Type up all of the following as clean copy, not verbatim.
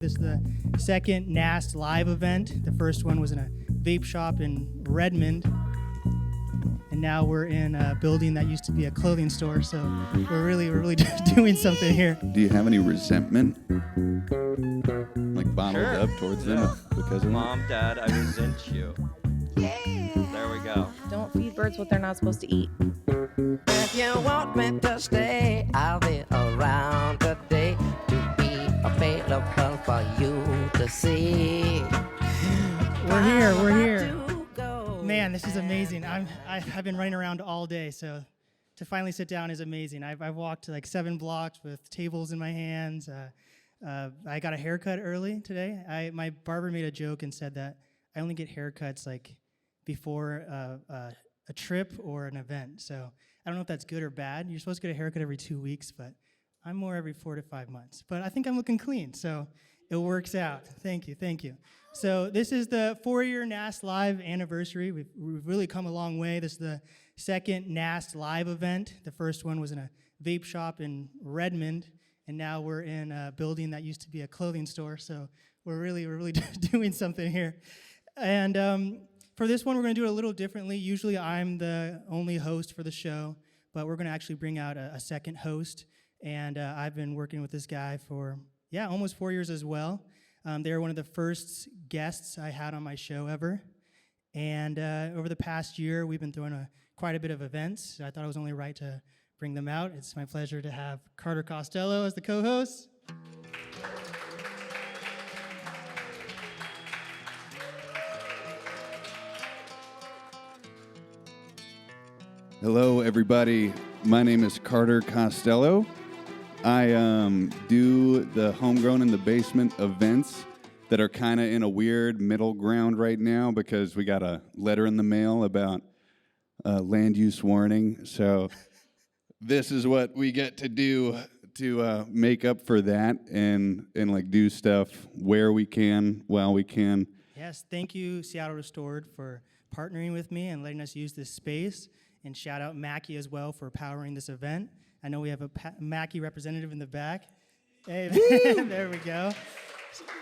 This is the second NAST live event. The first one was in a vape shop in Redmond. And now we're in a building that used to be a clothing store. So we're really doing something here. Do you have any resentment? Like bottled Sure. up towards them because of Mom, Dad, I resent you. There we go. Don't feed birds what they're not supposed to eat. If you want me to stay, I'll be around today to be available for you to see. We're here. Man, this is amazing. I've been running around all day, so to finally sit down is amazing. I've walked like 7 blocks with tables in my hands. I got a haircut early today. My barber made a joke and said that I only get haircuts like before a trip or an event. So I don't know if that's good or bad. You're supposed to get a haircut every 2 weeks, but I'm more every 4 to 5 months. But I think I'm looking clean, so it works out. Thank you. So this is the 4-year NAST Live anniversary. We've really come a long way. This is the second NAST Live event. The first one was in a vape shop in Redmond, and now we're in a building that used to be a clothing store. So we're really doing something here. And for this one, we're going to do it a little differently. Usually I'm the only host for the show, but we're going to actually bring out a second host. And I've been working with this guy for, almost 4 years as well. They were one of the first guests I had on my show ever. And over the past year, we've been throwing quite a bit of events. So I thought it was only right to bring them out. It's my pleasure to have Carter Costello as the co-host. Hello, everybody. My name is Carter Costello. I do the Homegrown in the Basement events that are kind of in a weird middle ground right now because we got a letter in the mail about land use warning. So this is what we get to do to make up for that and like do stuff where we can, while we can. Yes, thank you, Seattle Restored, for partnering with me and letting us use this space. And shout out Mackie as well for powering this event. I know we have a Mackie representative in the back. Hey, there we go.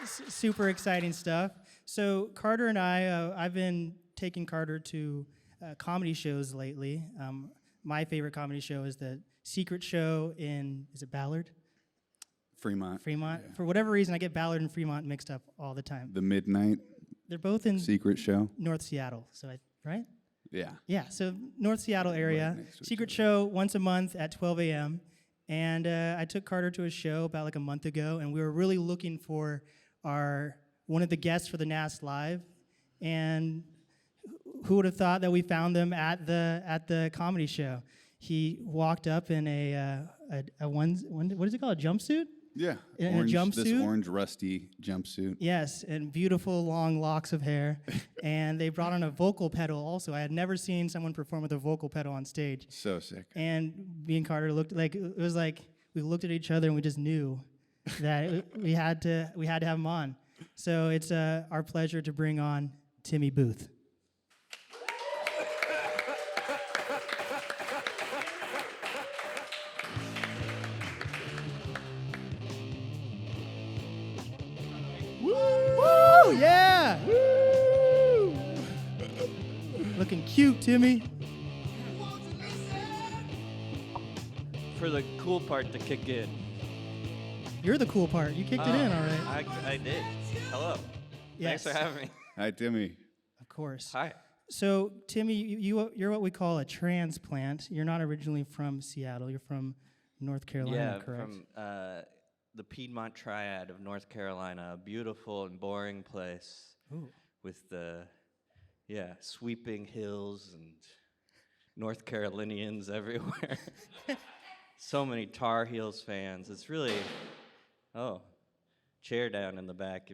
Super exciting stuff. So Carter and I've been taking Carter to comedy shows lately. My favorite comedy show is the Secret Show is it Ballard? Fremont. Yeah. For whatever reason, I get Ballard and Fremont mixed up all the time. The Midnight They're both in Secret Show. North Seattle, right? Yeah. Yeah, so North Seattle area, Secret Show once a month at 12 a.m. And I took Carter to a show about like a month ago, and we were really looking for one of the guests for the NAST Live. And who would have thought that we found them at the comedy show? He walked up in what is it called, a jumpsuit? Yeah, In a jumpsuit? This orange rusty jumpsuit. Yes, and beautiful long locks of hair. And they brought on a vocal pedal also. I had never seen someone perform with a vocal pedal on stage. So sick. And me and Carter looked like, it was like we looked at each other and we just knew that we had to have him on. So it's our pleasure to bring on Timmy Booth. Woo! Yeah! Woo! Looking cute, Timmy. For the cool part to kick in. You're the cool part. You kicked it in, all right. I did. Hello. Yes. Thanks for having me. Hi, Timmy. Of course. Hi. So, Timmy, you're what we call a transplant. You're not originally from Seattle. You're from North Carolina, correct? From the Piedmont Triad of North Carolina, a beautiful and boring place. Ooh. With the sweeping hills and North Carolinians everywhere. So many Tar Heels fans. It's really, chair down in the back.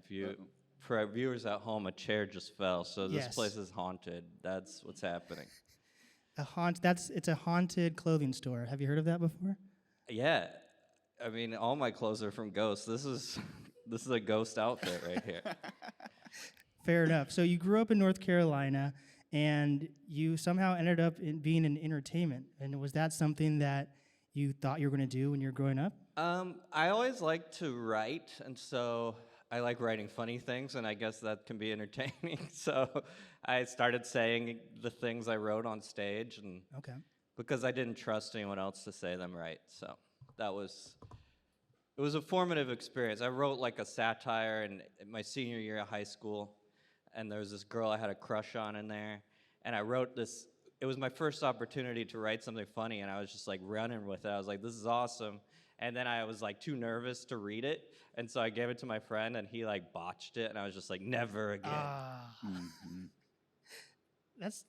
For our viewers at home, a chair just fell, so this place is haunted. That's what's happening. It's a haunted clothing store. Have you heard of that before? Yeah, I mean, all my clothes are from Ghost. This is a Ghost outfit right here. Fair enough. So you grew up in North Carolina, and you somehow ended up being in entertainment. And was that something that you thought you were going to do when you were growing up? I always liked to write, and so I like writing funny things, and I guess that can be entertaining. So I started saying the things I wrote on stage, and Okay. because I didn't trust anyone else to say them right. So it was a formative experience. I wrote like a satire in my senior year of high school, and there was this girl I had a crush on in there, and I wrote this. It was my first opportunity to write something funny, and I was just like running with it. I was like, this is awesome. And then I was like too nervous to read it, and so I gave it to my friend, and he like botched it, and I was just like, never again. Ah. Mhm.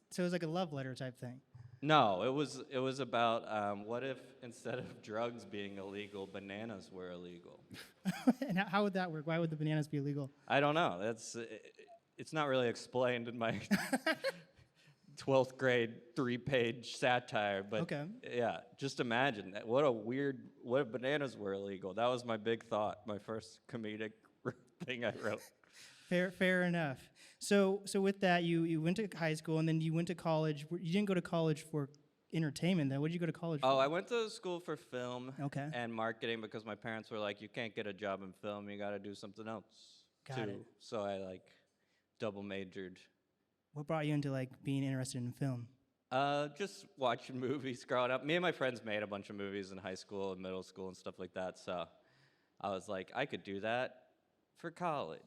So it was like a love letter type thing. No, it was about what if instead of drugs being illegal, bananas were illegal. And how would that work? Why would the bananas be illegal? I don't know. It's not really explained in my 12th grade 3-page satire, but Okay. yeah, just imagine that. What if bananas were illegal? That was my big thought, my first comedic thing I wrote. Fair enough. So with that, you went to high school and then you went to college. You didn't go to college for entertainment, though. What did you go to college for? Oh, I went to school for film Okay. and marketing because my parents were like, you can't get a job in film, you got to do something else Got too. it. So I like double majored. What brought you into like being interested in film? Just watching movies growing up. Me and my friends made a bunch of movies in high school and middle school and stuff like that. So I was like, I could do that for college.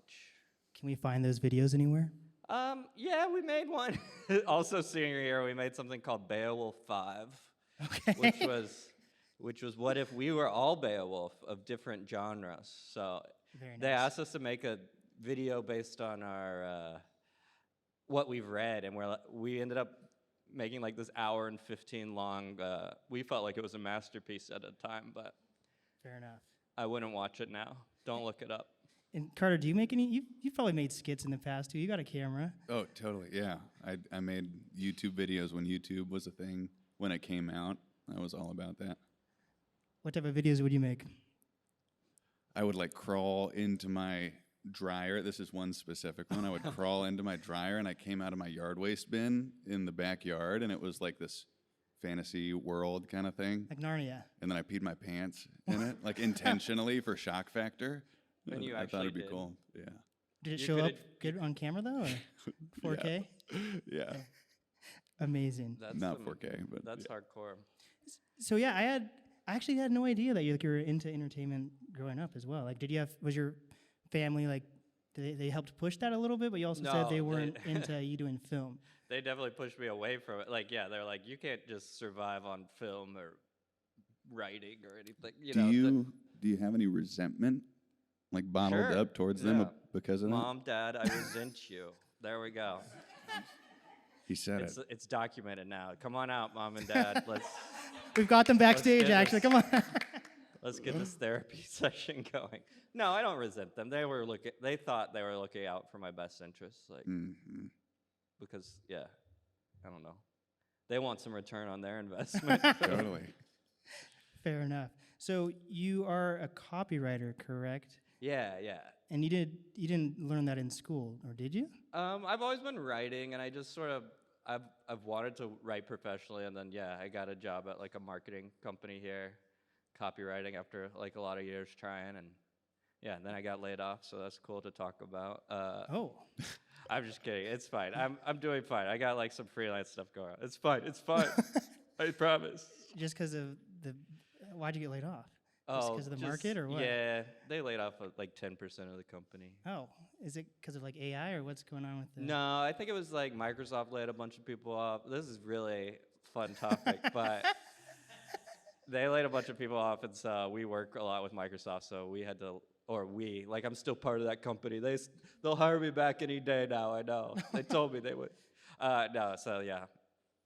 Can we find those videos anywhere? Yeah, we made one. Also, senior year, we made something called Beowulf 5, Okay. which was what if we were all Beowulf of different genres. So Very nice. they asked us to make a video based on our what we've read, and we ended up making like this hour and 15 long. We felt like it was a masterpiece at the time, but Fair enough. I wouldn't watch it now. Don't look it up. And Carter, do you make any? You've probably made skits in the past too. You got a camera. Oh, totally. Yeah. I made YouTube videos when YouTube was a thing. When it came out, I was all about that. What type of videos would you make? I would like crawl into my dryer. This is one specific one. I would crawl into my dryer, and I came out of my yard waste bin in the backyard, and it was like this fantasy world kind of thing. Like Narnia. And then I peed my pants in it, like intentionally for shock factor. And you I thought it'd be actually did. cool. Yeah. Did it You show up could've- good on camera though, or 4K? Yeah. Amazing. That's Not 4K, but that's yeah. hardcore. So yeah, I actually had no idea that you were into entertainment growing up as well. Like, was your family like, they helped push that a little bit, but you also said No, they weren't into you doing film. They definitely pushed me away from it. Like, yeah, they're like, you can't just survive on film or writing or anything. Do you have any resentment, like bottled Sure, up towards them yeah. because of Mom, Dad, I resent you. There we go. that? He said It's documented now. Come on out, Mom and Dad. We've got them backstage. get Actually, this. come on. Let's get this therapy session going. No, I don't resent them. They thought they were looking out for my best interests, like because yeah, I don't know. They want some return on their investment. Totally. Fair enough. So you are a copywriter, correct? yeah. And you didn't learn that in school, or did you? I've always been writing, and I just sort of I've wanted to write professionally, and then yeah, I got a job at like a marketing company here, copywriting after like a lot of years trying, and yeah, and then I got laid off, so that's cool to talk about. Oh, I'm just kidding. It's fine. I'm doing fine. I got like some freelance stuff going on. It's fine. It's fine. I promise. just because of why'd you get laid off? Just Oh, because of the market, or what? Yeah, they laid off like 10% of the company. Oh, is it because of like AI, or what's going on with this? No, I think it was like Microsoft laid a bunch of people off. This is really fun topic, but they laid a bunch of people off, and so we work a lot with Microsoft, so we had to, like I'm still part of that company. They'll hire me back any day now. I know. They told me they would. No, so yeah,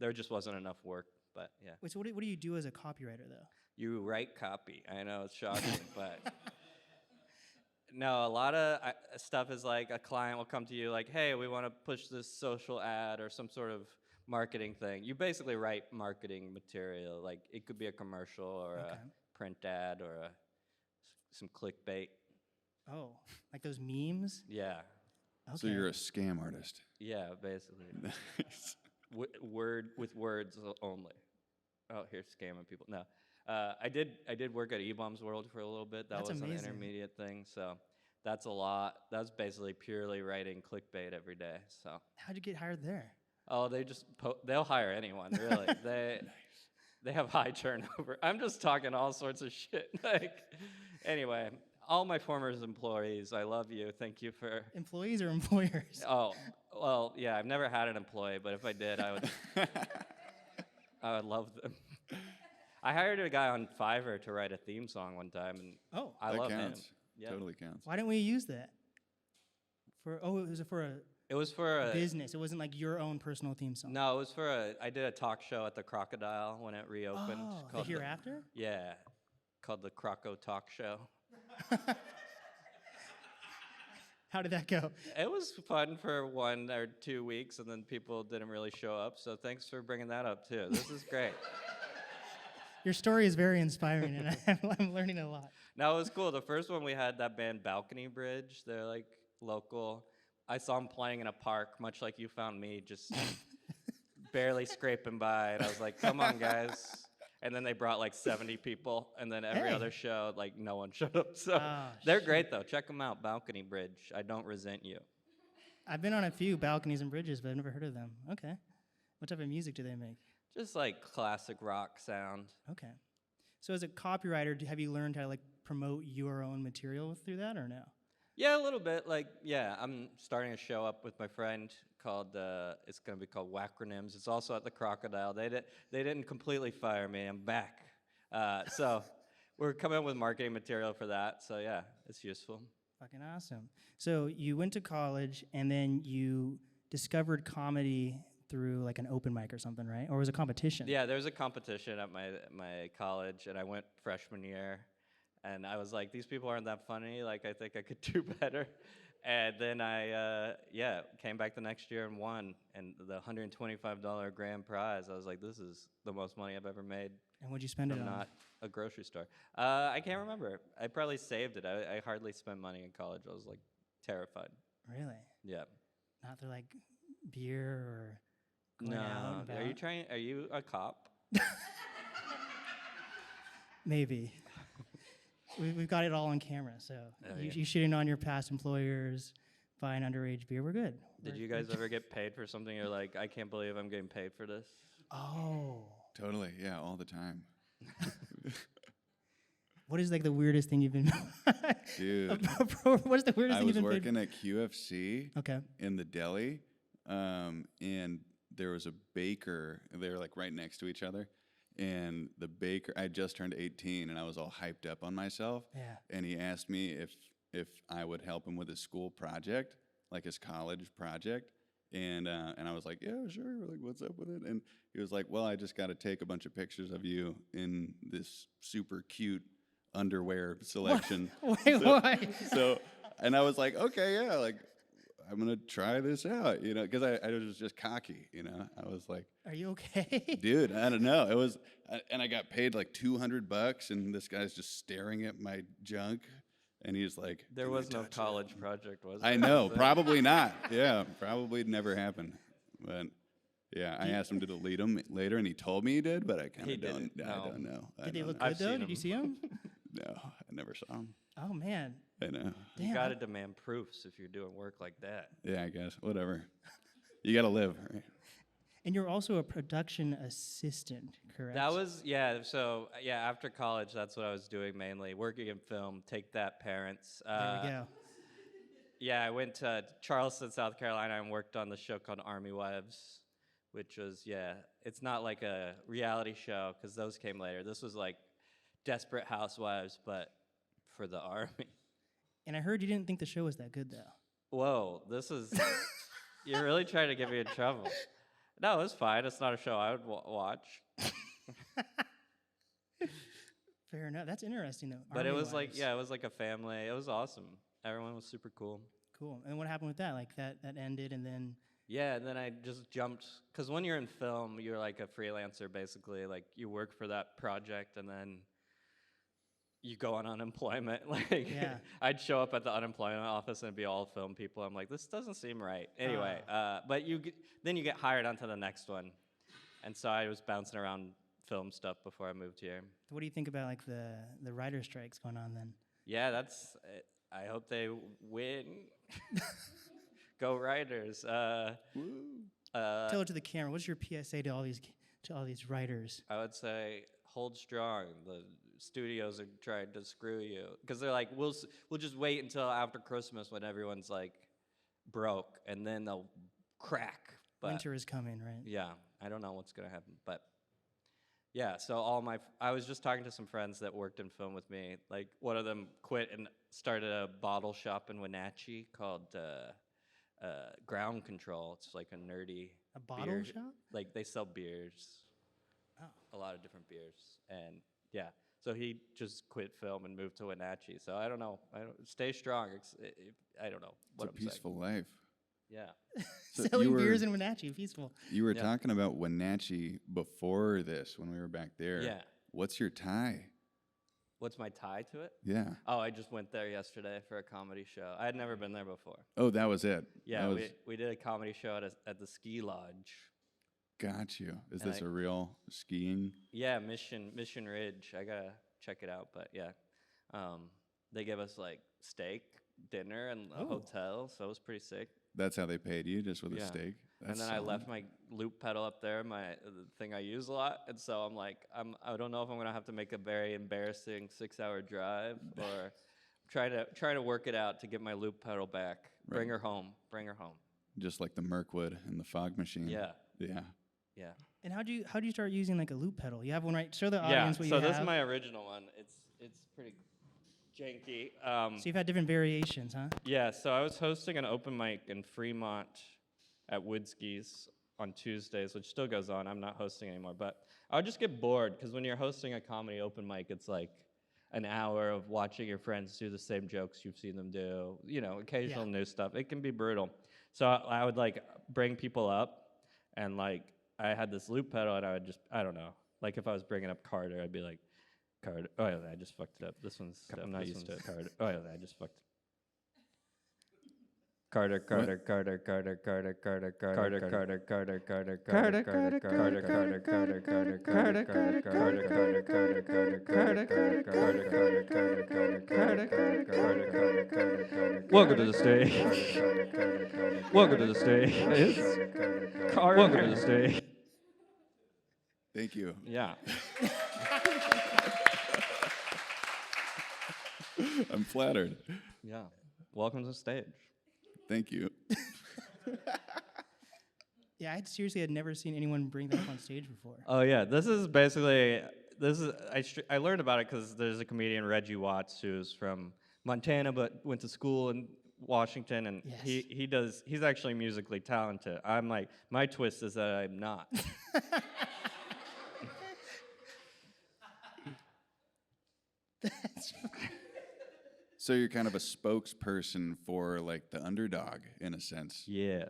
there just wasn't enough work, but yeah. Wait, so what do you do as a copywriter though? You write copy. I know it's shocking, but no, a lot of stuff is like a client will come to you like, hey, we want to push this social ad or some sort of marketing thing. You basically write marketing material. Like it could be a commercial or a print ad or some clickbait. Oh, like those memes? Yeah, Okay. So you're a scam artist. yeah, basically. Nice. With words only. Oh, here's scamming people. No. I did work at eBaum's World for a little bit. That That's was amazing. an intermediate thing. So that's a lot. That's basically purely writing clickbait every day. So, How'd you get hired there? oh, they just they'll hire anyone really. They have high turnover. I'm just talking all sorts of shit. Like, anyway, all my former employees, I love you. Thank you for. Employees or employers? Oh, well, yeah. I've never had an employee, but if I did, I would love them. I hired a guy on Fiverr to write a theme song one time, and Oh, I that love counts. him. Yeah. Totally counts. why didn't we use that? Was it for a It was for a business? It wasn't like your own personal theme song. no. It was for a. I did a talk show at the Crocodile when it reopened. Oh, the called Hereafter? Yeah, called the Croco Talk Show. How did that go? It was fun for 1 or 2 weeks, and then people didn't really show up. So thanks for bringing that up too. This is great. Your story is very inspiring, and I'm learning a lot. No, it was cool. The first one we had that band Balcony Bridge. They're like local. I saw them playing in a park, much like you found me, just barely scraping by. And I was like, "Come on, guys!" And then they brought like 70 people, and then every Hey. other show, like no one showed up. So Ah, they're great though. Check them out, Balcony Bridge. I don't resent you. I've been on a few balconies and bridges, but I've never heard of them. Okay. What type of music do they make? Just like classic rock sound. Okay. So as a copywriter, have you learned how to like promote your own material through that or no? Yeah, a little bit. Like, yeah, I'm starting a show up with my friend called. It's gonna be called Wacronyms. It's also at the Crocodile. They didn't completely fire me. I'm back. So we're coming up with marketing material for that. So yeah, it's useful. Fucking awesome. So you went to college and then you discovered comedy through like an open mic or something, right? Or was it a competition? Yeah, there was a competition at my college, and I went freshman year, and I was like, these people aren't that funny. Like, I think I could do better. And then I came back the next year and won, and the $125 grand prize. I was like, this is the most money I've ever made And what'd you spend it from on? not a grocery store. I can't remember. I probably saved it. I hardly spent money in college. I was like terrified. Really? Yeah. Not through like beer or going out and No. about? Are you a cop? Maybe. We've got it all on camera, so Oh, you yeah. shitting on your past employers, buying underage beer, we're good. Did you guys ever get paid for something? You're like, I can't believe I'm getting paid for this. Oh. Totally. Yeah, all the time. What is like the weirdest thing you've been Dude, what is the weirdest I thing was you've been paid? working at QFC Okay. in the deli, and there was a baker. They were like right next to each other. And the baker, I just turned 18, and I was all hyped up on myself. Yeah. And he asked me if I would help him with his school project, like his college project. And I was like, yeah, sure. Like, what's up with it? And he was like, well, I just got to take a bunch of pictures of you in this super cute underwear selection. Wait, why? So, and I was like, okay, yeah, like, I'm going to try this out, you know, because I was just cocky, you know. I was like, Are you okay? dude, I don't know. It was, and I got paid like $200, and this guy's just staring at my junk, and he's like, There "Can I was no touch it?" college project, was there? I know, Was there? probably not. Yeah, probably never happened. But yeah, I asked him to delete them later, and he told me he did, but I kind He of don't. didn't, I no. don't know. I Did they don't look know. good I've though? seen Did you them. see them? No, I never saw him. Oh man. I know. Damn. You gotta demand proofs if you're doing work like that. Yeah, I guess. Whatever. You got to live, right? And you're also a production assistant, correct? That was So after college, that's what I was doing mainly, working in film. Take that, parents. There we go. Yeah, I went to Charleston, South Carolina, and worked on the show called Army Wives, which was it's not like a reality show because those came later. This was like Desperate Housewives, but for the army. And I heard you didn't think the show was that good though. Whoa, this is you're really trying to get me in trouble. No, it's fine. It's not a show I would watch. Fair enough. That's interesting though. But it Army was like, Wives. it was like a family. It was awesome. Everyone was super cool. Cool. And what happened with that? Like that ended and then Yeah, and then I just jumped, because when you're in film, you're like a freelancer basically. Like you work for that project and then you go on unemployment. Like Yeah. I'd show up at the unemployment office and it'd be all film people. I'm like, this doesn't seem right. Anyway, but then you get hired onto the next one. And so I was bouncing around film stuff before I moved here. what do you think about like the writer strikes going on then? Yeah, I hope they win. Go Riders. Tell it to the camera. What's your PSA to all these writers? I would say hold strong. The studios are trying to screw you because they're like, we'll just wait until after Christmas when everyone's like broke, and then they'll crack. But Winter is coming, right? yeah, I don't know what's gonna happen, but yeah. So I was just talking to some friends that worked in film with me. Like one of them quit and started a bottle shop in Wenatchee called Ground Control. It's like a nerdy bottle beer shop. Like they sell beers, a lot of different beers, and yeah. So he just quit film and moved to Wenatchee. So I don't know. Stay strong. I don't know what It's a peaceful life. Yeah. So Selling beers in Wenatchee, peaceful. You were talking about Wenatchee before this when we were back there. Yeah. What's your tie? What's my tie to it? Yeah. Oh, I just went there yesterday for a comedy show. I had never been there before. Oh, that was it. Yeah, we did a comedy show at the ski lodge. Got you. Is And this a real skiing? Yeah, Mission Ridge. I gotta check it out, but yeah, they gave us like steak, dinner, and a hotel, so it was pretty sick. That's how they paid you, just with a Yeah. steak? And then I left my loop pedal up there, the thing I use a lot, and so I'm like, I don't know if I'm gonna have to make a very embarrassing 6-hour drive or try to work it out to get my loop pedal back. Right. Bring her home. Just like the Mirkwood and the fog machine. Yeah. Yeah. Yeah. And how do you start using like a loop pedal? You have one, right? Show the audience what you so have. this is my original one. It's pretty janky. So you've had different variations, huh? Yeah, so I was hosting an open mic in Fremont at Woodski's on Tuesdays, which still goes on. I'm not hosting anymore, but I would just get bored because when you're hosting a comedy open mic, it's like an hour of watching your friends do the same jokes you've seen them do, occasional new stuff. It can be brutal. So I would like bring people up, and like I had this loop pedal, and I would just, I don't know, like if I was bringing up Carter, I'd be like, Carter, oh yeah, I just fucked it up. I'm not used to it. Carter, oh yeah, I just fucked it. Carter. Welcome to the stage. Welcome to the stage. Welcome to the stage. Thank you. Yeah. I'm flattered. Yeah. Welcome to the stage. Thank you. Yeah, I had never seen anyone bring that up on stage before. Oh yeah, I learned about it because there's a comedian, Reggie Watts, who's from Montana but went to school in Washington, and Yes. he's actually musically talented. I'm like, my twist is that I'm not. So you're kind of a spokesperson for like the underdog in a sense. Yeah.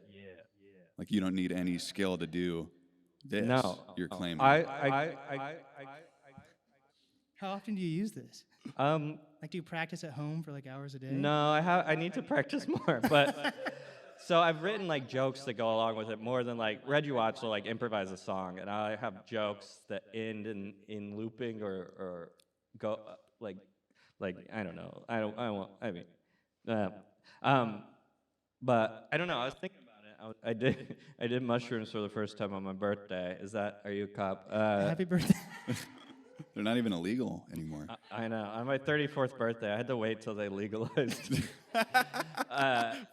Like you don't need any skill to do this. No. You're claiming. How often do you use this? Like, do you practice at home for like hours a day? No, I need to practice more, but so I've written like jokes that go along with it more than like Reggie Watts will like improvise a song, and I have jokes that end in looping or go like I don't know. But I don't know. I was thinking about it. I did mushrooms for the first time on my birthday. Are you a cop? Happy birthday. They're not even illegal anymore. I know. On my 34th birthday, I had to wait till they legalized.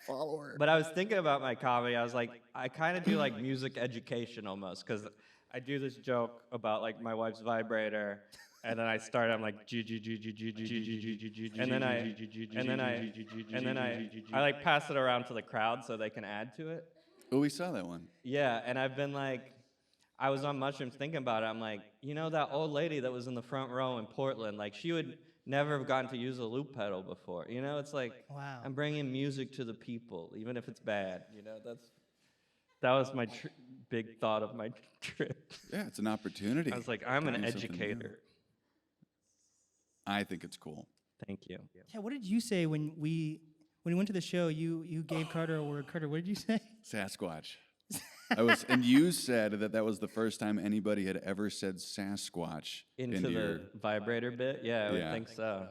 Follower. But I was thinking about my comedy. I was like, I kind of do like music education almost, because I do this joke about like my wife's vibrator, and then I start. I'm like, and then I like pass it around to the crowd so they can add to it. Oh, we saw that one. Yeah, and I've been like, I was on mushrooms thinking about it. I'm like, that old lady that was in the front row in Portland, like she would never have gotten to use a loop pedal before. It's like, Wow. I'm bringing music to the people, even if it's bad. That was my big thought of my trip. Yeah, it's an opportunity. I was like, I'm an to do something new. educator. I think it's cool. Thank you. Yeah, what did you say when we went to the show? You gave Carter a word. Carter, what did you say? Sasquatch. And you said that was the first time anybody had ever said Sasquatch Into the your vibrator bit? Yeah, I would Yeah. think so.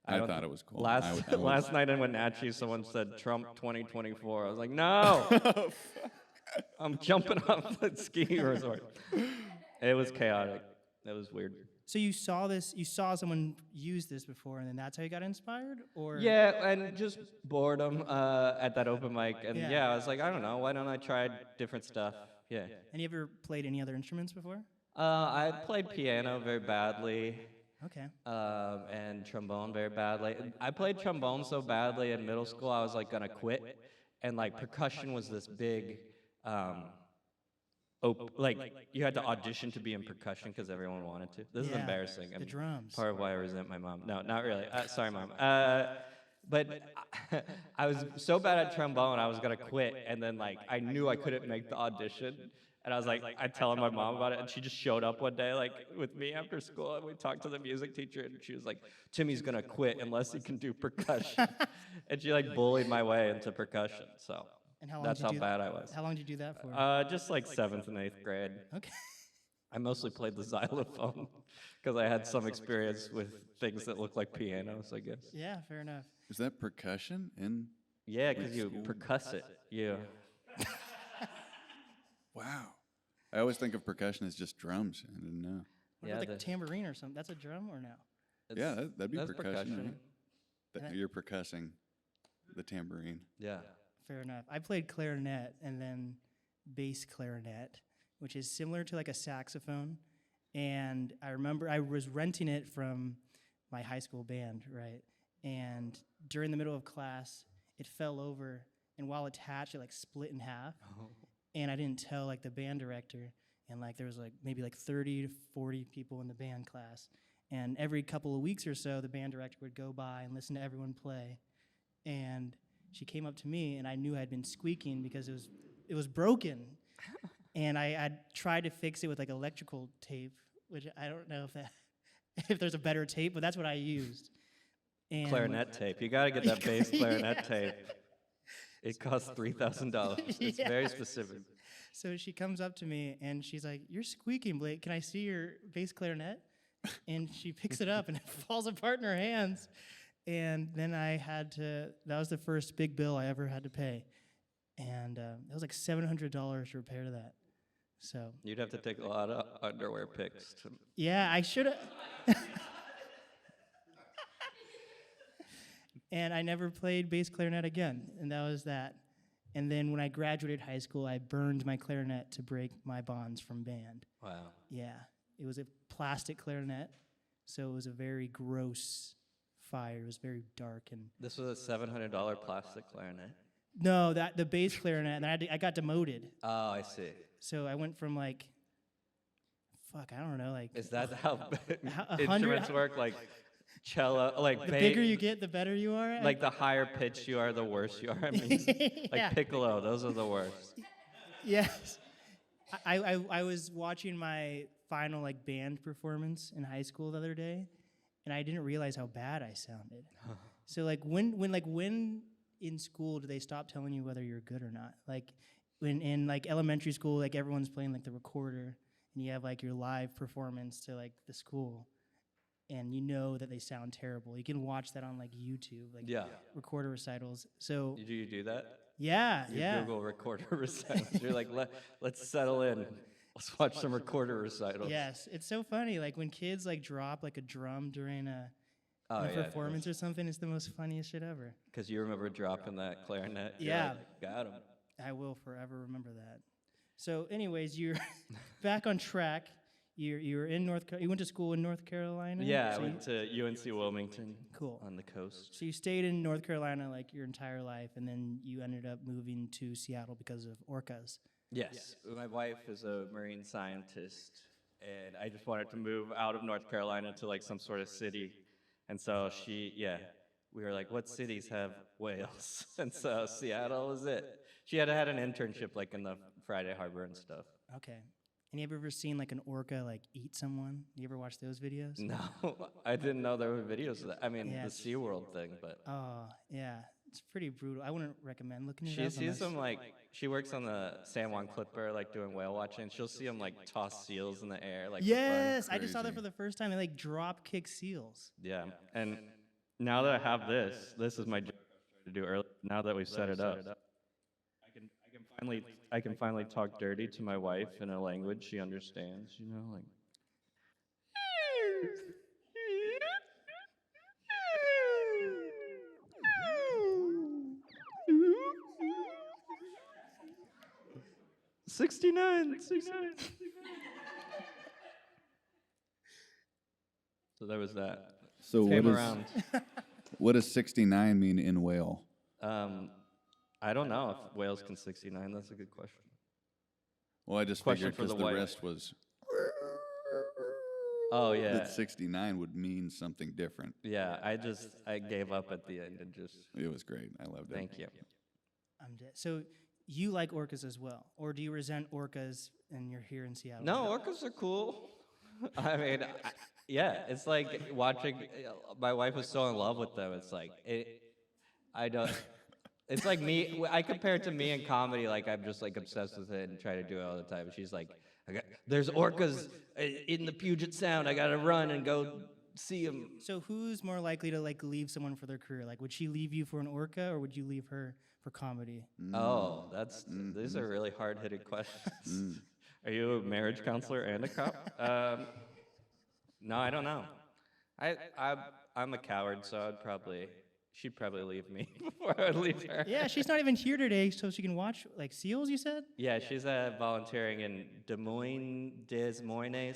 I don't thought th- it was cool. Last I was- last night in Wenatchee, someone said Trump 2024. I was like, no, I'm jumping off the ski resort. It was chaotic. It was weird. So you saw someone use this before, and then that's how you got inspired, or Yeah, and just boredom at that open mic, and Yeah. yeah, I was like, I don't know, why don't I try different stuff? Yeah. And you ever played any other instruments before? I played piano very badly. Okay. And trombone very badly. I played trombone so badly in middle school, I was like gonna quit. And like percussion was this big, like you had to audition to be in percussion because everyone wanted to. This is Yeah, embarrassing. the drums. Part of why I resent my mom. No, not really. Sorry, mom. But I was so bad at trombone, I was gonna quit. And then like I knew I couldn't make the audition. And I was like, I telling my mom about it, and she just showed up one day, like, with me after school, and we talked to the music teacher, and she was like, Timmy's gonna quit unless he can do percussion. And she, like, bullied my way into percussion, so And how long that's did how you do, bad I was. How long did you do that for? Just like 7th and 8th grade. Okay. I mostly played the xylophone, because I had some experience with things that look like pianos, I guess. Yeah, fair enough. Is that percussion in? Yeah, because you percuss it, yeah. Wow. I always think of percussion as just drums. I didn't know. What Yeah, about like a the- tambourine or something? That's a drum or no? Yeah, that'd be that's percussion. Right? Yeah. You're percussing the tambourine. Yeah. Fair enough. I played clarinet and then bass clarinet, which is similar to like a saxophone. And I remember I was renting it from my high school band, right? And during the middle of class, it fell over, and while attached, it like split in half. And I didn't tell like the band director, and like there was like maybe like 30 to 40 people in the band class. And every couple of weeks or so, the band director would go by and listen to everyone play. And she came up to me, and I knew I'd been squeaking because it was broken. And I tried to fix it with like electrical tape, which I don't know if there's a better tape, but that's what I used. And Clarinet tape. You gotta get that bass clarinet tape. It costs $3,000. It's Yeah. very specific. So she comes up to me and she's like, "You're squeaking, Blake. Can I see your bass clarinet?" And she picks it up and it falls apart in her hands. And then that was the first big bill I ever had to pay. And it was like $700 to repair that. So You'd have to take a lot of underwear pics. yeah, I should have. And I never played bass clarinet again, and that was that. And then when I graduated high school, I burned my clarinet to break my bonds from band. Wow. Yeah, it was a plastic clarinet, so it was a very gross fire. It was very dark and This was a $700 plastic clarinet. no, the bass clarinet. And I got demoted, Oh, I see. so I went from like, I don't know, like Is that how 100 instruments work? Like cello, like the bigger you get, the better you are. like the higher pitch you are, the worse you are. I mean, like Yeah. piccolo, those are the worst. Yes. I was watching my final like band performance in high school the other day, and I didn't realize how bad I sounded. So like when in school do they stop telling you whether you're good or not? Like when in like elementary school, like everyone's playing like the recorder, and you have like your live performance to like the school, and you know that they sound terrible. You can watch that on like YouTube, like Yeah. recorder recitals. So Do you do that? yeah, You yeah. Google recorder recitals. You're like, let's settle in. Let's watch some recorder recitals. Yes, it's so funny. Like when kids like drop like a drum during a Oh, a yeah, performance or something, it's the most funniest shit ever. because you remember dropping that clarinet. You're Yeah. like, got him. I will forever remember that. So, anyways, you're back on track. You were in you went to school in North Carolina. Yeah, I So went to UNC Wilmington. Cool. On the coast. So you stayed in North Carolina like your entire life, and then you ended up moving to Seattle because of orcas. Yes. My wife is a marine scientist, and I just wanted to move out of North Carolina to like some sort of city. And so we were like, what cities have whales? And so Seattle was it. She had an internship like in the Friday Harbor and stuff. Okay. And you ever seen like an orca like eat someone? You ever watch those videos? No, I didn't know there were videos of that. I mean, Yeah, the it's- SeaWorld thing, but Oh, yeah. It's pretty brutal. I wouldn't recommend looking it she up. sees unless- them like, she works on the San Juan Clipper, like doing whale watching. She'll see them like toss seals in the air. Like for fun. Yes, I just saw that Crazy. for the first time. They like drop kick seals. Yeah, and now that I have this is my job to do early. Now that we've set it up, I can finally talk dirty to my wife in a language she understands. You know, like. 69, 69. So there was that. So Came around. what does 69 mean in whale? I don't know if whales can 69. That's a good question. Well, I just Question figured for because the the wife. rest was Oh yeah, that 69 would mean something different. yeah. I gave up at the end and just It was great. I loved it. thank you. I'm dead. So you like orcas as well, or do you resent orcas and you're here in Seattle? No, orcas are cool. I mean, yeah, it's like watching. My wife is so in love with them. It's like I don't. It's like me. I compare it to me in comedy. Like I'm just like obsessed with it and try to do it all the time. And she's like, "There's orcas in the Puget Sound. I gotta run and go see them." So who's more likely to like leave someone for their career? Like, would she leave you for an orca, or would you leave her for comedy? Oh, these are really hard-hitting questions. Are you a marriage counselor and a cop? No, I don't know. I'm a coward, so she'd probably leave me before I would leave her. Yeah, she's not even here today, so she can watch like seals. You said? Yeah, she's volunteering in Des Moines.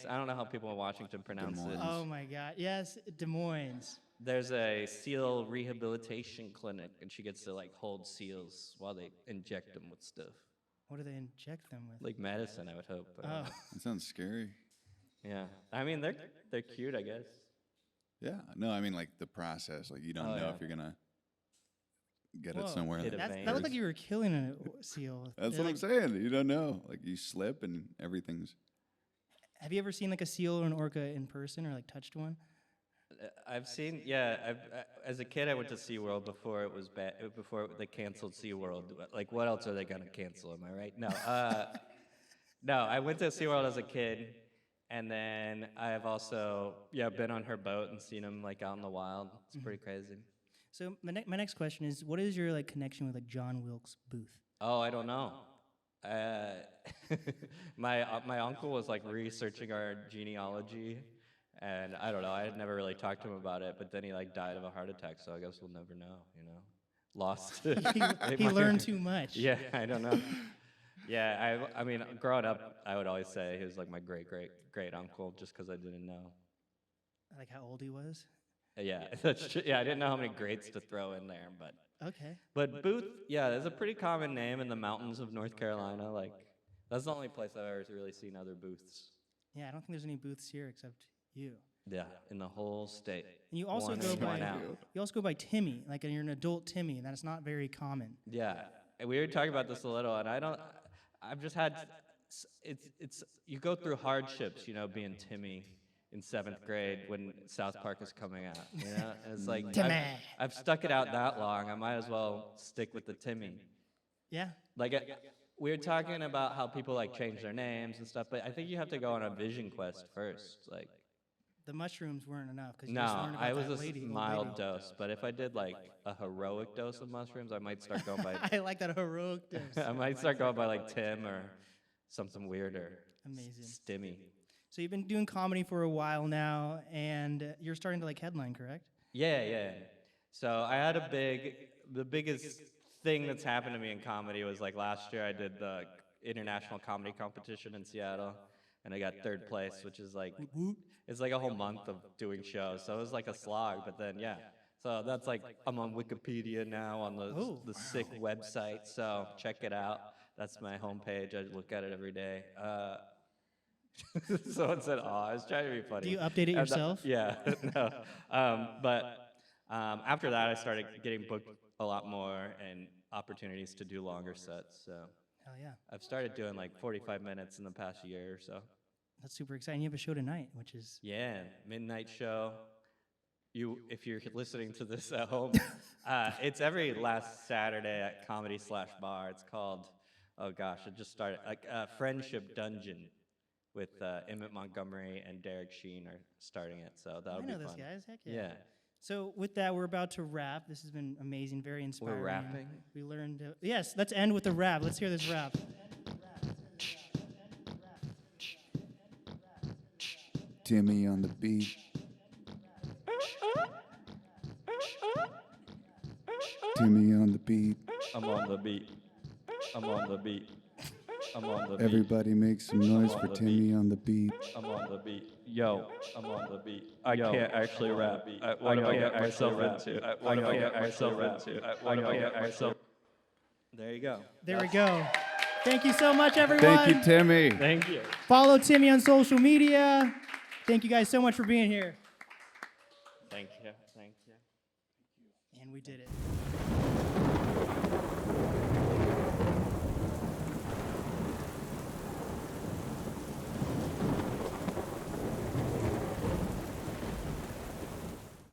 I don't know how people in Washington pronounce it. Oh my God! Yes, Des Moines. There's a seal rehabilitation clinic, and she gets to like hold seals while they inject them with stuff, What do they inject them with? like medicine. I would hope. But I don't Oh, know. That sounds scary. Yeah. I mean, they're cute, I guess. Yeah. No, I mean like the process. Like you don't Oh, know yeah. if you're gonna get Whoa. it somewhere. Hit a that vein. looked like you were killing a seal. That's They're what I'm like- saying. You don't know. Like you slip and everything's. Have you ever seen like a seal or an orca in person, or like touched one? I've seen, yeah. As a kid, I went to SeaWorld before it was bad. Before they canceled SeaWorld. Like, what else are they gonna cancel? Am I right? No. No. I went to SeaWorld as a kid, and then I've also been on her boat and seen them like out in the wild. It's pretty crazy. So my next question is, what is your like connection with like John Wilkes Booth? Oh, I don't know. My uncle was like researching our genealogy, and I don't know. I had never really talked to him about it, but then he like died of a heart attack. So I guess we'll never know. You know, lost. He learned too much. Yeah, I don't know. Yeah, I mean, growing up, I would always say he was like my great uncle, just because I didn't know. Like how old he was. Yeah, that's true. Yeah, I didn't know how many greats to throw in there, but. Okay. But Booth, yeah, there's a pretty common name in the mountains of North Carolina. Like, that's the only place I've ever really seen other Booths. Yeah, I don't think there's any Booths here except you. Yeah, in the whole state. And you also One go in, by one out. you also go by Timmy, like you're an adult Timmy, and that's not very common. Yeah, and we were talking about this a little, and I've just had, it's you go through hardships, you know, being Timmy in 7th grade when South Park is coming out. You know, and it's like Timmy. I've stuck it out that long. I might as well stick with the Timmy. Yeah. Like we were talking about how people like change their names and stuff, but I think you have to go on a vision quest first. Like, The mushrooms weren't enough because you just no, learned about I was that a lady, old mild lady. dose, but if I did like a heroic dose of mushrooms, I might start going by I like that heroic dose. I might start going by like Tim or something weirder. Amazing. Stimmy. So you've been doing comedy for a while now, and you're starting to like headline, correct? Yeah. So I had the biggest thing that's happened to me in comedy was like last year I did the international comedy competition in Seattle, and I got 3rd place, which is like, it's like a whole month of doing shows. So it was like a slog, but then yeah. So that's like, I'm on Wikipedia now on the sick website, so check it out. That's my homepage. I look at it every day. Someone said, "Oh, I was trying to be funny." Do you update it yourself? Yeah, no. But after that, I started getting booked a lot more and opportunities to do longer sets. So Hell yeah. I've started doing like 45 minutes in the past year or so. That's super exciting. You have a show tonight, which is Yeah, midnight show. If you're listening to this at home, it's every last Saturday at Comedy/Bar. It's called, oh gosh, it just started, like Friendship Dungeon with Emmett Montgomery and Derek Sheen are starting it, so that'll I be know fun. those guys. Heck yeah. Yeah, So with that, we're about to wrap. This has been amazing, very inspiring. rapping? We learned. Yes, let's end with the rap. Let's hear this rap. Timmy on the beat. Timmy on the beat. I'm on the beat. I'm on the beat. I'm on the beat. Everybody make some noise for Timmy on the beat. I'm on the beat. Yo, I'm on the beat. I can't actually rap. What do I get myself into? What do I get myself into? What do I get myself? There you go. There we go. Thank you so much, everyone. Thank you, Timmy. Thank you. Follow Timmy on social media. Thank you guys so much for being here. Thank you. Thank you. And we did it.